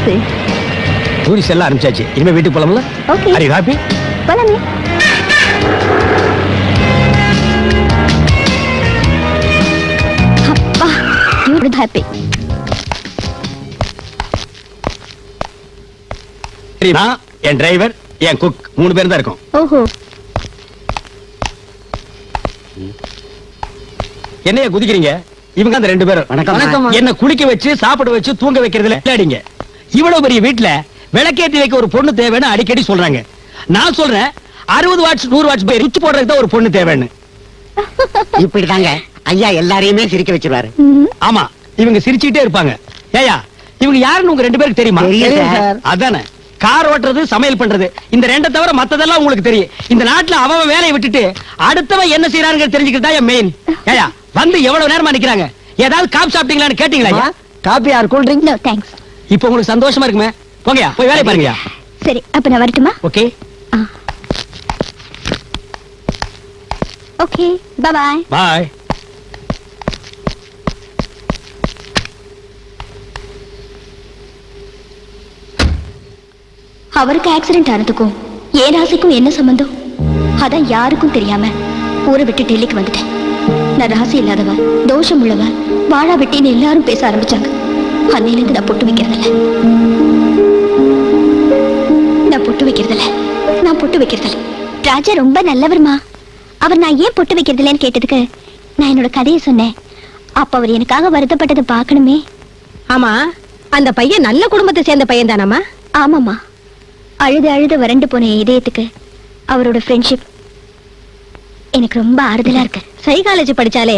லூசு. Tourist எல்லாம் ஆரம்பிச்சாச்சு. இனிமே வீட்டுக்கு போலாம்ல? ஓகே. Are you happy? போலாமே. அப்பா, யூ ஆர் ஹாப்பி. நான் என் டிரைவர் என் குக் 3 பேர் தான் இருக்கோம். ஓஹோ. என்னைய குதிக்கிறீங்க? இவங்க அந்த 2 பேரும் என்ன குளிக்க வச்சு சாப்பிட வச்சு தூங்க வைக்கிறதுல விளையாடிங்க. இவ்வளவு பெரிய வீட்டுல விளக்கேத்தி வைக்க ஒரு பொண்ணு தேவைன்னு அடிக்கடி சொல்றாங்க. நான் சொல்றேன் 60 வாட்ஸ் 100 வாட்ஸ் போய் ரிச் போடுறதுக்கு தான் ஒரு பொண்ணு தேவைன்னு. இப்படிதாங்க ஐயா எல்லாரையுமே சிரிக்க வச்சிருவாரு. ஆமா, இவங்க சிரிச்சுட்டே இருப்பாங்க. ஏயா, இவங்க யாருன்னு உங்க 2 பேருக்கு தெரியுமா? அதானே, கார் ஓட்டுறது சமையல் பண்றது இந்த 2 தவிர மத்ததெல்லாம் உங்களுக்கு தெரியும். இந்த நாட்டுல அவன் வேலையை விட்டுட்டு அடுத்தவன் என்ன செய்யறாங்க தெரிஞ்சுக்கிறதா என் மெயின். ஏயா, வந்து எவ்வளவு நேரமா நிக்கிறாங்க? ஏதாவது காபி சாப்பிட்டீங்களான்னு கேட்டீங்களா? Coffee or cool drink? No thanks. இப்போ உங்களுக்கு சந்தோஷமா இருக்குமே? போங்கயா, போய் வேலைய பாருங்கயா. சரி, அப்ப நான் வரட்டுமா? Okay. Okay, bye bye. Bye. அவருக்கு ஆக்சிடென்ட் ஆனதுக்கும் ஏன் ராசிக்கும் என்ன சம்பந்தம்? அதான் யாருக்கும் தெரியாம ஊரை விட்டு டெல்லிக்கு வந்துட்டேன். நான் ராசி இல்லாதவ, தோஷம் உள்ளவ, வாழா வெட்டின்னு எல்லாரும் பேச ஆரம்பிச்சாங்க. அன்னையிலிருந்து நான் பொட்டு வைக்கிறதில்ல. ராஜா ரொம்ப நல்லவர்மா. அவர் நான் ஏன் பொட்டு வைக்கிறதில்லன்னு கேட்டதுக்கு நான் என்னோட கதையை சொன்னேன். அப்ப அவர் எனக்காக வருத்தப்பட்டதை பார்க்கணுமே. ஆமா, அந்த பையன் நல்ல குடும்பத்தை சேர்ந்த பையன் தானாமா? ஆமாமா. அழுது அழுது வறண்டு போன இதயத்துக்கு அவரோட ஃப்ரெண்ட்ஷிப் எனக்கு ரொம்ப ஆறுதலா இருக்கு. சைக்காலஜி படிச்சாலே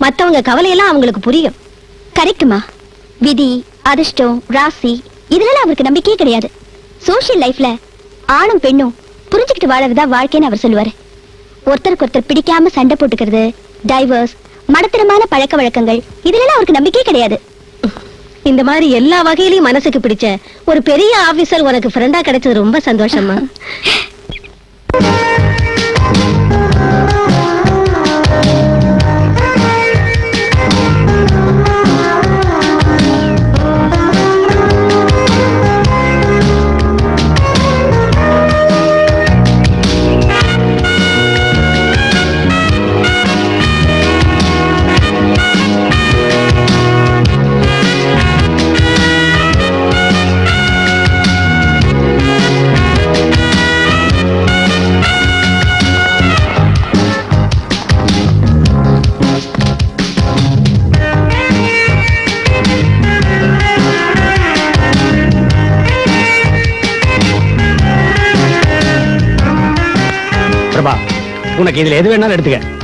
மத்தவங்க கவலையெல்லாம் அவங்களுக்கு புரியும். கரெக்டுமா. விதி, அதிர்ஷ்டம், ராசி இதெல்லாம் அவருக்கு நம்பிக்கையே கிடையாது. சோசியல் லைஃப்ல ஆணும் பெண்ணும் புரிஞ்சுக்கிட்டு வாழறதா வாழ்க்கைன்னு அவர் சொல்லுவாரு. ஒருத்தருக்கு ஒருத்தர் பிடிக்காம சண்டை போட்டுக்கிறது, டைவர்ஸ், மடத்தனமான பழக்க வழக்கங்கள் இதெல்லாம் அவருக்கு நம்பிக்கையே கிடையாது. இந்த மாதிரி எல்லா வகையிலயும் மனசுக்கு பிடிச்ச ஒரு பெரிய ஆபீசர் உனக்கு ஃப்ரெண்டா கிடைச்சது ரொம்ப சந்தோஷமா. உனக்கு இதுல எது வேணாலும் எடுத்துக்க.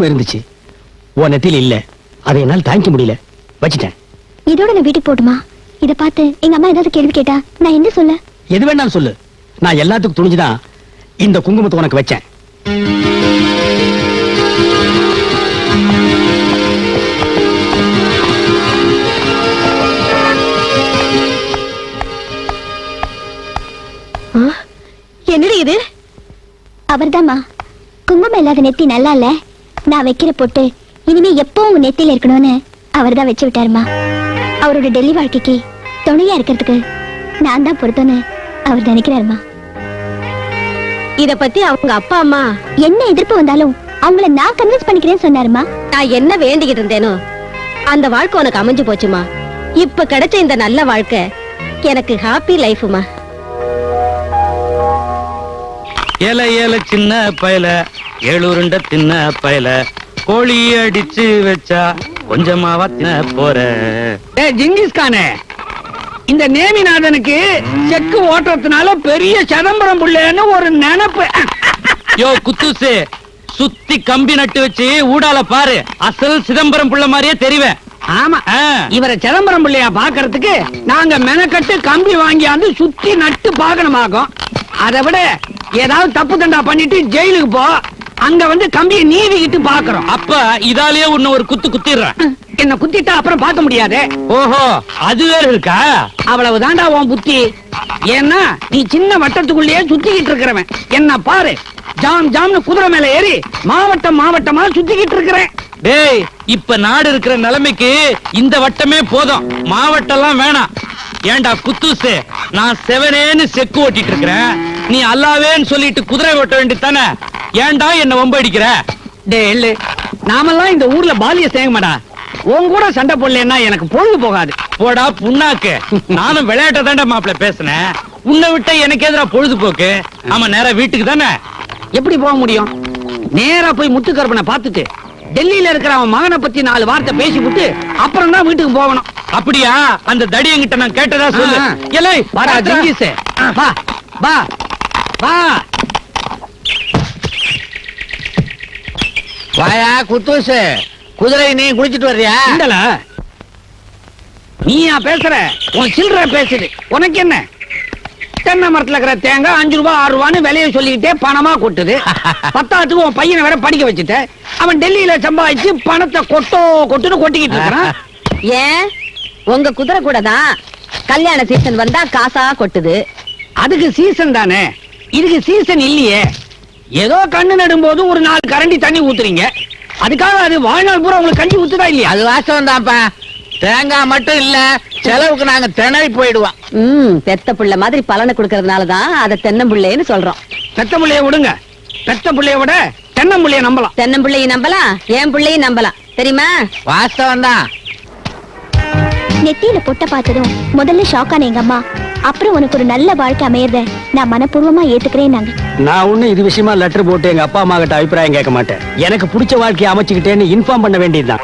இருந்துச்சு, உன் நெத்தியில இல்ல. அதை என்னால் தாங்கிக்க முடியல, வச்சிட்டேன். இதோட நான் வீட்டுக்கு போட்டுமா? இத பார்த்து எங்க அம்மா ஏதாவது கேள்வி கேட்டா நான் என்ன சொல்ல? எது வேணாலும் சொல்லு. நான் எல்லாத்துக்கும் துணிஞ்சுதான் இந்த குங்குமத்தை உனக்கு வச்சேன். என்னடி இது? அவர்தாம்மா. குங்குமம் இல்லாத நெத்தி நல்லா இல்ல, நான் வைக்கிற பொட்டு இனிமே எப்பவும் உன் நெத்தியில இருக்கணும்னு அவர் தான் வச்சு விட்டாருமா. அவரோட டெல்லி வாழ்க்கைக்கு துணையா இருக்கிறதுக்கு நான் தான் பொறுத்தோன்னு அவர் நினைக்கிறாருமா. இத பத்தி அவங்க அப்பா அம்மா என்ன எதிர்ப்பு வந்தாலும் அவங்கள நான் கன்வின்ஸ் பண்ணிக்கிறேன்னு சொன்னாருமா. நான் என்ன வேண்டிக்கிட்டு இருந்தேனோ அந்த வாழ்க்கை உனக்கு அமைஞ்சு போச்சுமா. இப்ப கிடைச்ச இந்த நல்ல வாழ்க்கை எனக்கு ஹாப்பி லைஃப்மா. ஏல ஏல சின்ன பயல, ஏழுருண்ட தின்ன பயல, கோழி அடிச்சு வச்சா கொஞ்சமாவா தின்ன போற. ஜிங்கிஸ் கானே, இந்த நேமிநாதனுக்கு செக்கு ஓட்டுறதுனால பெரிய சிதம்பரம் புள்ளன்னு ஒரு நினைப்பு. யோ குத்துசு, சுத்தி கம்பி நட்டு வச்சு ஊடால பாரு, அசல் சிதம்பரம் புள்ள மாதிரியே தெரிவேன். ஆமா ஆ. இவரை சிதம்பரம் பிள்ளையா பாக்குறதுக்கு நாங்க மெனக்கட்டு கம்பி வாங்கியாந்து சுத்தி நட்டு பாக்கணுமாக்கும். அதை விட ஏதாவது தப்பு தண்டா பண்ணிட்டு ஜெயிலுக்கு போ, அங்க வந்து கம்பியை நீவிக்கிட்டு பாக்குறோம். அப்ப இதாலேயே உன்ன ஒரு குத்து குத்திடுறேன். என்ன குத்திட்டா அப்புறம் பார்க்க முடியாது. ஓஹோ, அது வேற இருக்கா? அவ்வளவு தாண்டா உன் புத்தி. ஏன்னா நீ சின்ன வட்டத்துக்குள்ளேயே சுத்திக்கிட்டு இருக்கிறவன். என்ன பாரு, ஜாம் ஜாம்னு குதிரை மேல ஏறி மாவட்டம் மாவட்டமா சுத்திக்கிட்டு இருக்கிறேன். டேய், இப்ப நாடு இருக்கிற நிலைமைக்கு இந்த வட்டமே போதும், மாவட்டம்லாம் வேணாம். ஏண்டா குத்தூசு, நான் செவனேன்னு செக்கு ஓட்டிட்டு இருக்கிறேன், நீ அல்லாவேன்னு சொல்லிட்டு குதிரை ஓட்ட வேண்டியதானே? ஏண்டா என்ன வம்பு அடிக்கிற? டேய், நாமெல்லாம் இந்த ஊர்ல பாலிய சேங்கமாடா. உன் கூட சண்டை போடலன்னா எனக்கு பொழுது போகாது. போடா புண்ணாக்கு, நானும் விளையாட்ட தாண்டா மாப்பிள்ள பேசினேன். உன்னை விட்ட எனக்கு எதிரா பொழுதுபோக்கு. ஆமா, நேரா வீட்டுக்கு தானே. எப்படி போக முடியும்? நேரா போய் முத்துக்கருப்பனை பார்த்துட்டு டெல்லியில இருக்கிற அவன் மகனை பத்தி 4 வார்த்தை பேசிவிட்டு அப்புறம் தான் வீட்டுக்கு போகணும். அப்படியா? அந்த தடியங்கிட்ட நான் கேட்டதா சொல்லு. ஆ. எலை வாடா ஜிங்கிஸ், வா வா வா. வாயா குத்தூசு, குதிரை நீ குளிச்சிட்டு வர்றியா? இந்தல நீயா பேசுற? உன் சில்லற பேசுது. உனக்கு என்ன? தென்னை மரத்துல இருக்கிற தேங்காய் 5 ரூபாய் 6 ரூபான்னு விலையை சொல்லிக்கிட்டே பணமா கொட்டுது. பத்தாத்துக்கு உன் பையனை வேற படிக்க வச்சுட்ட. அவன் டெல்லியில சம்பாதிச்சு பணத்தை கொட்டுன்னு கொட்டிக்கிட்டு இருக்கிறான். ஏன் உங்க குதிரை கூட தான் கல்யாண சீசன் வந்தா காசா கொட்டுது. அதுக்கு சீசன் தானே, இதுக்கு சீசன் இல்லையே. ஏதோ கண்ணு நடும்போது ஒரு 4 கரண்டி தண்ணி ஊத்துறீங்க. அதுக்காக அது வாழ்நாள் பூரா உங்களுக்கு கஞ்சி ஊத்துதா இல்லையா? அது வாஸ்தவம் தான்ப்பா. தேங்காய் மட்டும் இல்ல, செலவுக்கு நாங்க திணறி போயிடுவோம். பெத்த புள்ள மாதிரி பலனை கொடுக்கறதுனாலதான் அதை தென்னம்புள்ளைன்னு சொல்றோம். பெத்த புள்ளைய விடுங்க, பெத்த புள்ளைய விட தென்னம்புள்ளைய நம்பலாம். தென்னம்பிள்ளையை நம்பலாம், என் பிள்ளையும் நம்பலாம், தெரியுமா? வாஸ்தவம் தான். நெத்தியில பொட்ட பார்த்ததும் முதல்ல ஷாக்கான எங்க அம்மா, அப்புறம் உனக்கு ஒரு நல்ல வாழ்க்கை அமையறத நான் மனப்பூர்வமா ஏத்துக்கிறேன். நான் ஒண்ணு இது விஷயமா லெட்டர் போட்டு எங்க அப்பா அம்மா கிட்ட அபிப்பிராயம் கேட்க மாட்டேன். எனக்கு பிடிச்ச வாழ்க்கையை அமைச்சுக்கிட்டேன்னு இன்ஃபார்ம் பண்ண வேண்டியதுதான்.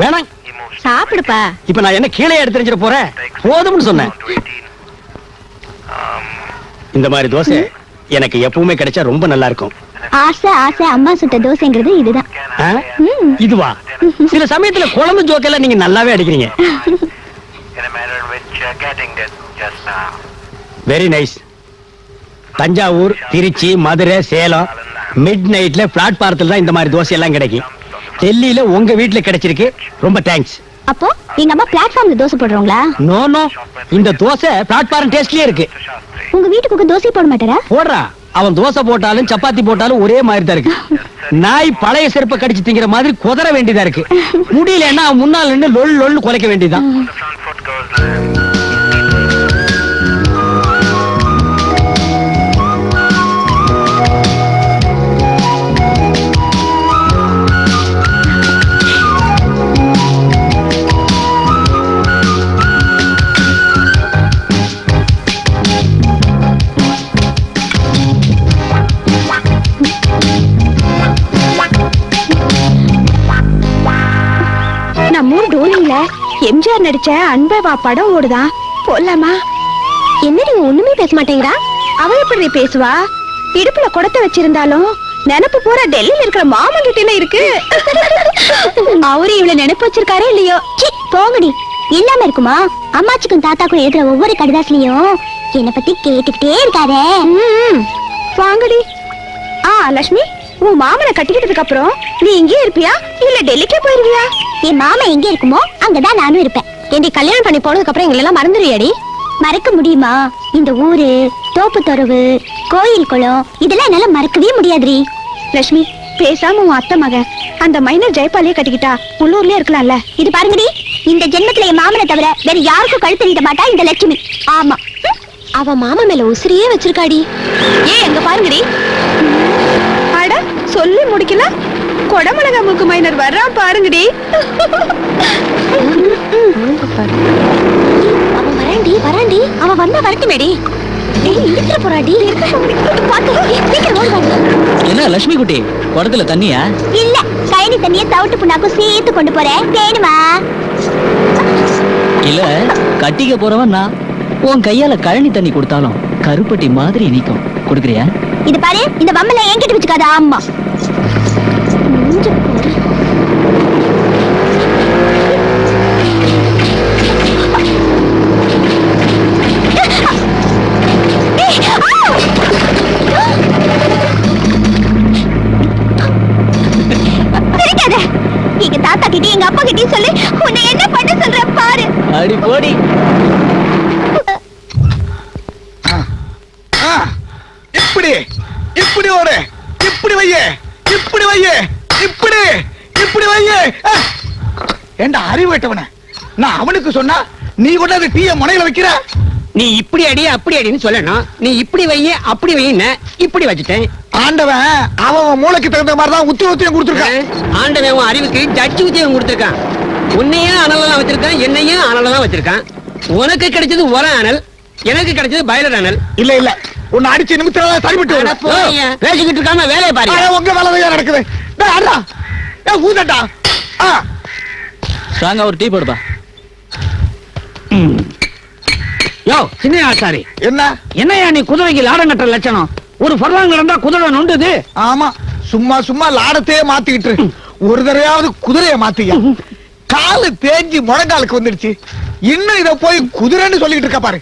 வேணாம், சாப்பிடுப்பா. இப்ப நான் என்ன கீழே எடுத்துரிஞ்சிட போறேன்? போதும்னு சொன்னேன். இந்த மாதிரி தோசை எனக்கு எப்பவுமே கிடைச்சா ரொம்ப நல்லா இருக்கும். ஆசை ஆசை அம்மா சுட்ட தோசைங்கிறது இதுதான். ஆ? இதுவா? சில சமயத்துல குழம்பு ஜோக்கெல்லாம் நீங்க நல்லாவே அடிக்கிறீங்க. Very nice. தஞ்சாவூர், திருச்சி, மதுரை, சேலம் மிட் நைட்ல பிளாட்பாரத்துல தான் இந்த மாதிரி தோசை எல்லாம் கிடைக்கும். டெல்லியில உங்க வீட்டுல கிடைச்சிருக்கு, ரொம்ப தேங்க்ஸ். அப்போ எங்க அம்மா பிளாட்ஃபார்ம்ல தோசை போடுறவங்களா? நோ நோ, இந்த தோசை பிளாட்பாரம் டேஸ்ட்லயே இருக்கு. உங்க வீட்டுக்கு தோசை போட மாட்டாரா? போடுறா. அவன் தோசை போட்டாலும் சப்பாத்தி போட்டாலும் ஒரே மாதிரி தான் இருக்கு. நாய் பழைய செருப்பை கடிச்சு திங்கிற மாதிரி குதற வேண்டியதா இருக்கு. முடியலன்னா அவன் முன்னால் நின்று லொல் லொல்னு குலைக்க வேண்டியதுதான். நம்ம டோலியில எம்ஜிஆர் நடிச்ச அன்பே வா படம் ஓடுதான், போலாமா? என்னடி ஒண்ணுமே பேச மாட்டேங்கிறா? அவ எப்படி பேசுவா? இடுப்புல குடத்தை வச்சிருந்தாலும் நினைப்பு பூரா டெல்லியில இருக்கிற மாமன் கிட்ட இருக்கு. அவரு இவ்வளவு நினைப்பு வச்சிருக்காரே இல்லையோ? போங்கடி, இல்லாம இருக்குமா? அம்மாச்சிக்கும் தாத்தாக்கும் எழுதுற ஒவ்வொரு கடிதாசிலையும் என்னை பத்தி கேட்டுக்கிட்டே இருக்காரே. வாங்கடி. லட்சுமி, உன் மாமனை கட்டிக்கிட்டதுக்கு அப்புறம் நீ இங்கே இருப்பியா இல்ல டெல்லிக்கே போயிருவியா? என் மாமா எங்க இருக்குமோ அங்கதான் நானும் இருப்பேன். என்னை கல்யாணம் பண்ணி போனதுக்கு அப்புறம் எங்களை எல்லாம் மறந்துடுவியாடி? மறக்க முடியுமா? இந்த ஊரு, தோப்பு தொரவு, கோயில் குளம் இதெல்லாம் என்னால மறக்கவே முடியாதுரி. லட்சுமி, பேசாம உன் அத்தை மகன் அந்த மைனர் ஜெயபாலியே கட்டிக்கிட்டா உள்ளூர்லயே இருக்கலாம்ல. இது பாருங்கடி, இந்த ஜென்மத்துல என் மாமனை தவிர வேற யாருக்கும் கழுத்து நீட்ட மாட்டா இந்த லட்சுமி. ஆமா, அவ மாமா மேல உசிரியே வச்சிருக்காடி. எங்க பாருங்கடி. அட, சொல்லி முடிக்கல, கொடமிளகா மூக்கு மைனர் வர்றான் பாருங்கடி. அவன் வராண்டி வராண்டி, அவன் வந்தா வரட்டுமேடி. இழுத்துற போறாடி. என்ன லட்சுமி குட்டி, குடத்துல தண்ணியா? இல்ல, கைனி தண்ணிய தவிட்டு புண்ணாக்கும் சேர்த்து கொண்டு போறேன், வேணுமா? இல்ல, கட்டிக்க போறவன் நான். உன் கையால கழனி தண்ணி கொடுத்தாலும் கருப்பட்டி மாதிரி நிக்கும். கொடுக்குறியா? இது பாரு, இந்த பம்மல என்கிட்ட வச்சுக்காத. ஆமா, இப்படி இப்படி ஓடு, இப்படி வையே, இப்படி வையே, இப்படி இப்படி வையே. ஏண்டா அறிவு கேட்டவன, நான் அவனுக்கு சொன்னா நீ கொண்டாந்து டீய முனையில வைக்கிற. நீ இப்படி அடி அப்படி அடின்னு சொல்லணும். நீ இப்படி வைய அப்படி வையின்னு இப்படி வச்சுட்டேன். ஆண்டவன் அவன் மூளைக்கு தகுந்த மாதிரி தான் உத்தியோகத்தையும் கொடுத்துருக்கான். ஆண்டவன் உன் அறிவுக்கு ஜட்ஜி உத்தியோகம் கொடுத்திருக்கான். உன்னையும் அனலதான் வச்சிருக்கான், என்னையும் அனலதான் வச்சிருக்கான். உனக்கு கிடைச்சது ஒரு அனல், எனக்கு கிடைச்சது பயலர் அனல். இல்ல இல்ல, உன்னை அடிச்சு நிமித்தம் சரிவிட்டு பேசிக்கிட்டு இருக்காம வேலையை பாரு. உங்க வேலை நடக்குது. ஊதட்டா. ஸ்ட்ராங்கா ஒரு டீ போடுப்பா. யோ சின்ன ஆசாரி, என்ன என்னையா நீ குதிரைக்கு லாடம் கட்டுற லட்சணம்? ஒரு பரவாங்க இருந்தா குதிரை நொண்டுது. ஆமா, சும்மா சும்மா லாடத்தையே மாத்திக்கிட்டு ஒரு தடவையாவது குதிரைய மாத்திக்க. காலு தேஞ்சு முழங்காலுக்கு வந்துடுச்சு, இன்னும் இத போய் குதிரைன்னு சொல்லிட்டு இருக்க பாரு.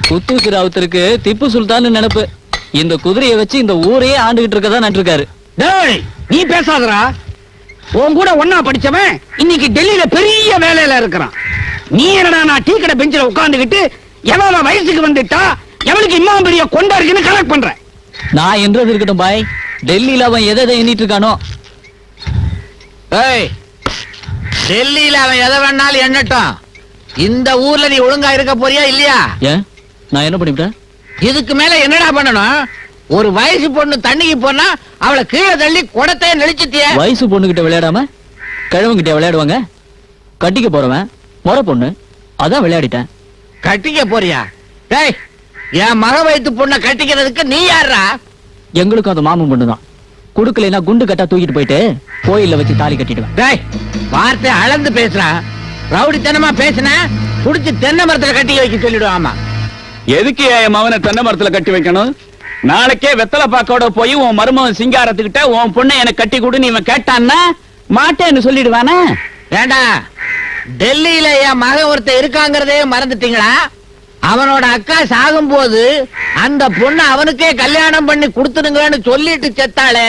குத்தூசி ராவுத்தருக்கு திப்பு சுல்தான் நினைப்பு. இந்த குதிரையை வச்சு இந்த ஊரையே ஆண்டுகிட்டு இருக்கதான் நட்டிருக்காரு. டேய் நீ பேசாதடா. உன் கூட ஒன்னா படிச்சவன் இன்னைக்கு டெல்லியில பெரிய வேலையில இருக்கிறான். நீ என்னடா நான் டீ கடை பெஞ்சில உட்கார்ந்துகிட்டு எவ்வளவு வயசுக்கு வந்துட்டா எவனுக்கு இன்னும் பெரிய கொண்டா இருக்குன்னு கனெக்ட் பண்ற. நான் என்றது இருக்கட்டும் பாய், டெல்லியில அவன் எதை எண்ணிட்டு இருக்கானோ. ஏய், டெல்லியில அவன் எதை வேணாலும் எண்ணட்டும். இந்த ஊர்ல நீ ஒழுங்கா இருக்க போறியா இல்லையா? ஏன் நான் என்ன பண்ணிவிட்டேன்? இதுக்கு மேல என்னடா பண்ணணும்? ஒரு வயசு பொண்ணு தண்ணிக்கு போனா அவளை கீழே தள்ளி குடத்தையே நெளிச்சிட்டிய. வயசு பொண்ணுகிட்ட விளையாடாம கிழவங்கிட்ட விளையாடுவாங்க. கட்டிக்க போறவன் முறை பொண்ணு, அதான் விளையாடிட்டேன். கட்டிக்க போறியா? டேய், என் மக வயித்து பொண்ணை கட்டிக்கிறதுக்கு நீ யாரா? எங்களுக்கும் அது மாமன் பொண்ணு தான். குடுக்கலைன்னா குண்டு கட்டா தூக்கிட்டு போயிட்டு கோயில்ல வச்சு தாலி கட்டிடுவேன். டேய், வார்த்தை அளந்து பேசுறா. ரவுடித்தனமா பேசின புடிச்சு தென்னை மரத்துல கட்டி வைக்க சொல்லிடுவாமா. எதுக்கு என் மவனை தென்னை மரத்துல கட்டி வைக்கணும்? நாளைக்கே வெத்தலை பாக்கோட போய் உன் மருமகன் சிங்காரத்துக்கிட்ட உன் பொண்ணை எனக்கு கட்டி கொடு நீ கேட்டான்னா மாட்டேன்னு சொல்லிடுவானே. ஏண்டா, டெல்லியில என் மகன் ஒருத்தர் இருக்காங்கிறதே மறந்துட்டீங்களா? அவனோட அக்கா சாகும் போது அந்த பொண்ணு அவனுக்கே கல்யாணம் பண்ணி கொடுத்துடுங்கன்னு சொல்லிட்டு செத்தாளே,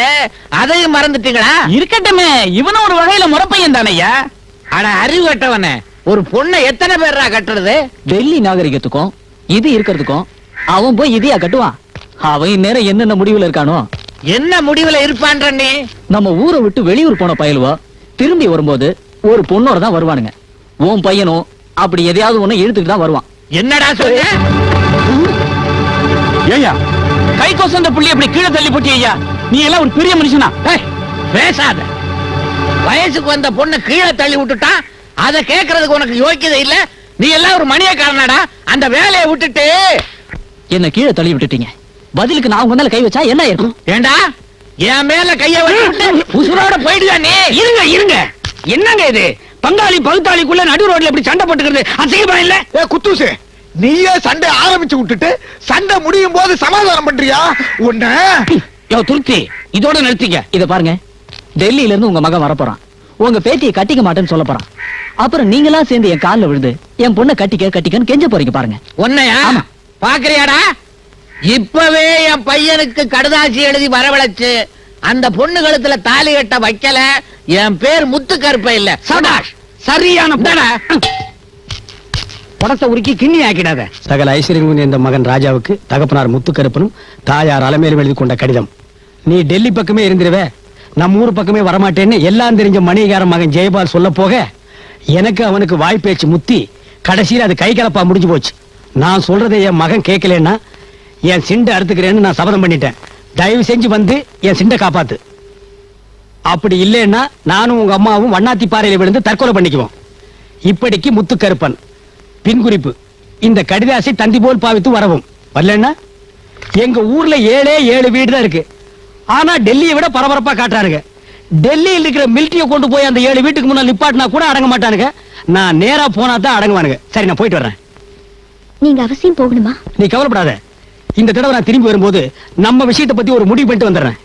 அதையும் மறந்துட்டீங்களா? இருக்கட்டுமே, இவனும் ஒரு வகையில முறப்பையன் தானையா. அட அறிவு கட்டவனே, ஒரு பொண்ணை எத்தனை பேரா கட்டுறது? டெல்லி நாகரிகத்துக்கும் இது இருக்கிறதுக்கும் அவன் போய் இதையா கட்டுவான்? அவன் இந்நேரம் என்னென்ன முடிவுல இருக்கானோ. என்ன முடிவுல இருப்பான்ற நீ? நம்ம ஊரை விட்டு வெளியூர் போன பயலுவா திரும்பி வரும்போது ஒரு பொண்ணோட தான் வருவானுங்க. உன் பையனும் அப்படி எதையாவது ஒண்ணு இழுத்துட்டு தான் வருவான். என்னடா சொல்ற? ஏய்யா, கை கொசந்த புள்ளி அப்படி கீழே தள்ளி போட்டி ஐயா. நீ எல்லாம் ஒரு பெரிய மனுஷனா? ஏய், பேசாத. வயசுக்கு வந்த பொண்ணை கீழே தள்ளி விட்டுட்டான், அதை கேட்கறதுக்கு உனக்கு யோக்கியதை இல்ல. நீ எல்லாம் ஒரு மணியக்காரனாடா. அந்த வேலையை விட்டுட்டு என்ன கீழே தள்ளி விட்டுட்டீங்க. பதிலுக்கு நான் உங்க மேல கை வச்சா என்ன இருக்கும்? ஏண்டா, என் மேல கைய வச்சுட்டு உசுரோட போயிடுவா நீ? இருங்க இருங்க, என்னங்க இது? பங்காளி பகுத்தாளிக்குள்ள நடு ரோட்ல இப்படி சண்டை போட்டுக்கிறது அசிங்கமா இல்ல? குத்தூசு, நீயே சண்டை ஆரம்பிச்சு விட்டுட்டு சண்டை முடியும் போது சமாதானம் பண்றியா? உன்ன யோ துருத்தி, இதோட நிறுத்திக்க. இத பாருங்க, டெல்லியில இருந்து உங்க மகன் வரப்போறான். உங்க பேத்தியை கட்டிக்க மாட்டேன்னு சொல்ல போறான். அப்புறம் நீங்களா சேர்ந்து என் கால்ல விழுது என் பொண்ணை கட்டிக்கன்னு கெஞ்ச போறீங்க பாருங்க. உன்னையா பாக்குறியாடா? இப்பவே என் பையனுக்கு கடுதாசி எழுதி வரவழைச்சு அந்த பொண்ணு கழுத்துல தாலி கட்ட வைக்கல, என் பேர் முத்து கருப்ப இல்ல. சபாஷ், சரியான படத்தை உருக்கி கிண்ணி ஆக்கிடாத. சகல ஐஸ்வர்யம் இந்த மகன் ராஜாவுக்கு தகப்பனார் முத்துக்கருப்பனும் தாயார் அலமேலும் எழுதி கொண்ட கடிதம். நீ டெல்லி பக்கமே இருந்துருவே, நம்ம ஊர் பக்கமே வரமாட்டேன்னு எல்லாம் தெரிஞ்ச மணிகார மகன் ஜெயபால் சொல்ல போக எனக்கு அவனுக்கு வாய்ப்பேச்சு முத்தி கடைசியில் அது கை கலப்பா முடிஞ்சு போச்சு. நான் சொல்றதை என் மகன் கேட்கலன்னா என் சிண்டை அறுத்துக்கிறேன்னு நான் சபதம் பண்ணிட்டேன். தயவு செஞ்சு வந்து என் சிண்டை காப்பாத்து. அப்படி இல்லைன்னா நானும் உங்க அம்மாவும் வண்ணாத்தி பாறையில விழுந்து தற்கொலை பண்ணிக்குவோம். இப்படிக்கு முத்துக்கருப்பன். பின்குறிப்பு, இந்த கடிதாசி தந்தி போல் பாவித்து வரவும். வரலன்னா எங்க ஊர்ல 7 வீடு தான் இருக்கு. ஆனா டெல்லியை விட பரபரப்பா காட்டுறானுங்க. டெல்லியில் இருக்கிற மிலிட்டரிய கொண்டு போய் அந்த 7 வீட்டுக்கு முன்னாடி நிப்பாட்டினா கூட அடங்க மாட்டானுங்க. நான் நேரா போனா தான் அடங்குவானுங்க. சரி, நான் போயிட்டு வர்றேன். நீங்க அவசியம் போகணுமா? நீ கவலைப்படாத. இந்த தடவை நான் திரும்பி வரும்போது நம்ம விஷயத்தை பத்தி ஒரு முடிவு பண்ணிட்டு வந்துடுறேன்.